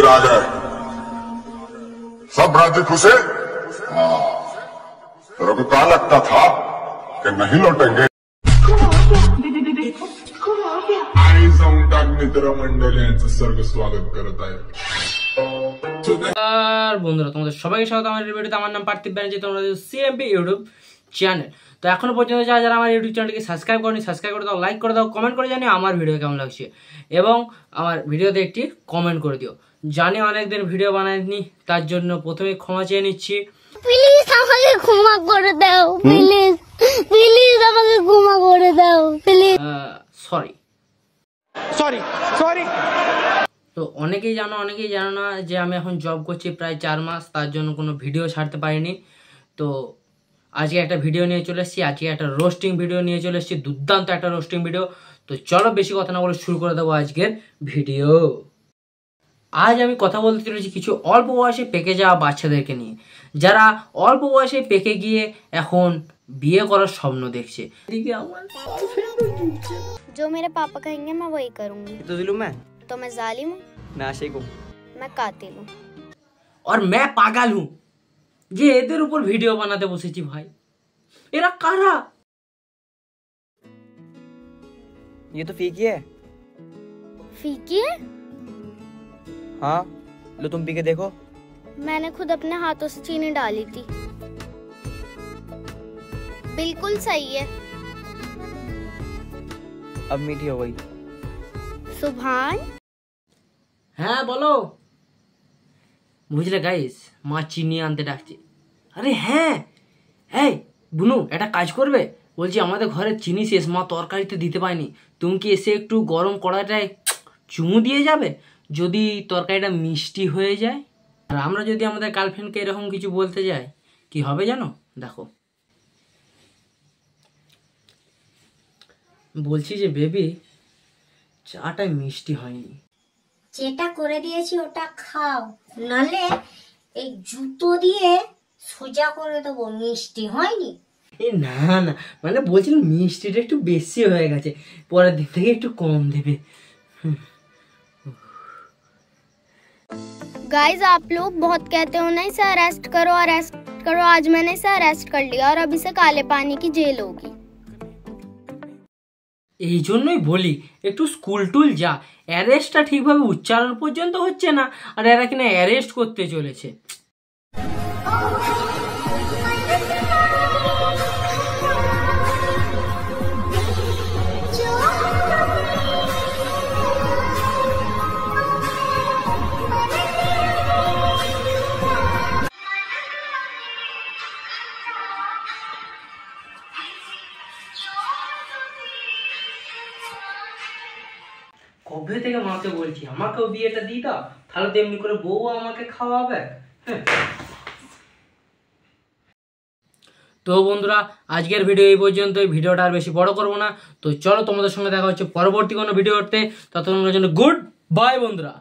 आ गए, सब राज्य खुशे। हाँ, तेरे को क्या लगता था कि नहीं लौटेंगे? मित्र मंडल यांचं सर्ग स्वागत करत आहे। বন্ধুরা তোমাদের সবাইকে স্বাগত আমার ভিডিওতে। আমার নাম পার্থিব ব্যানার্জি, তোমরা সিএমপি ইউটিউব চ্যানেল। তো এখনো পর্যন্ত যারা আমার ইউটিউব চ্যানেলকে সাবস্ক্রাইব করনি, সাবস্ক্রাইব করে দাও, লাইক করে দাও, কমেন্ট করে জানিও আমার ভিডিও কেমন লাগছে এবং আমার ভিডিওতে একটি কমেন্ট করে দিও। জানি অনেকদিন ভিডিও বানাইনি, তার জন্য প্রথমে ক্ষমা চেয়ে নিচ্ছি। প্লিজ আমাকে ক্ষমা করে দাও, প্লিজ প্লিজ আমাকে ক্ষমা করে দাও, প্লিজ। সরি। তো অনেকেই জানো অনেকেই জানো না যে আমি এখন জব করছি প্রায় 4 মাস, তার জন্য কোনো ভিডিও ছাড়তে পারিনি। তো আজকে একটা ভিডিও নিয়ে চলে এসেছি, আজকে একটা রোস্টিং ভিডিও নিয়ে চলে এসেছি, দুর্দান্ত একটা রোস্টিং ভিডিও। তো চলো বেশি কথা না বলে শুরু করে দেবো আজকের ভিডিও। আজ আমি কথা বলতে চলেছি কিছু অল্প বয়সে পেকে যাওয়া বাচ্চাদেরকে নিয়ে, যারা অল্প বয়সে পেকে গিয়ে এখন বিয়ে করার স্বপ্ন দেখছে। এদিকে আমার जो मेरे पापा कहेंगे मैं वही करूंगी। तो दिलू तो मैं जालिम हूँ, मैं आशिक हूँ, मैं कातिल हूँ और मैं पागल हूँ যে এদের উপর ভিডিও বানাতে বসেছি। ভাই এরা কারা? ये तो फीकी है। फीकी है? हाँ लो तुम पी के देखो। मैंने खुद अपने हाथों से चीनी डाली थी, बिल्कुल सही है। अब मीठी हो गई। सुभान। হ্যাঁ বলো। বুঝলে গাইস, মা চিনি আনতে ডাকছে। আরে হ্যাঁ, এই বুনু একটা কাজ করবে, বলছি আমাদের ঘরে চিনি শেষ, মা তরকারিতে দিতে পারিনি, তুমি কি এসে একটু গরম কড়াইটায় চুমু দিয়ে যাবে? যদি তরকারিটা মিষ্টি হয়ে যায়, আর আমরা যদি আমাদের গার্লফ্রেন্ডকে এরকম কিছু বলতে যাই, কি হবে জানো? দেখো বলছি যে বেবি, চাটা মিষ্টি হয়নি। যেটা করে দিয়েছি ওটা খাও, নালে এই জুতো দিয়ে সোজা করে দেবো। মিষ্টি হয়নি? এ না না, মানে বলছিলাম মিষ্টিটা একটু বেশি হয়ে গেছে, পরের দিন থেকে একটু কম দেবে। गाइस आप लोग बहुत कहते हो ना इसे अरेस्ट करो अरेस्ट करो, आज मैंने इसे अरेस्ट कर लिया और अब इसे काले पानी की जेल होगी। এই জন্যই বলি একটু স্কুল টুল যা, অ্যারেস্টটা ঠিকভাবে উচ্চারণ পর্যন্ত হচ্ছে না, আর এরা কিনা অ্যারেস্ট করতে চলেছে। কবে থেকে মাকে বলছি আমাকেও বিয়েটা দিয়ে দাও, তাহলে তো এমনি করে বউ আমাকে খাওয়াবে। তো বন্ধুরা আজকের ভিডিও এই পর্যন্ত, ভিডিওটা আর বেশি বড় করবো না। তো চলো তোমাদের সঙ্গে দেখা হচ্ছে পরবর্তী কোনো ভিডিওতে, ততক্ষণের জন্য গুড বাই বন্ধুরা।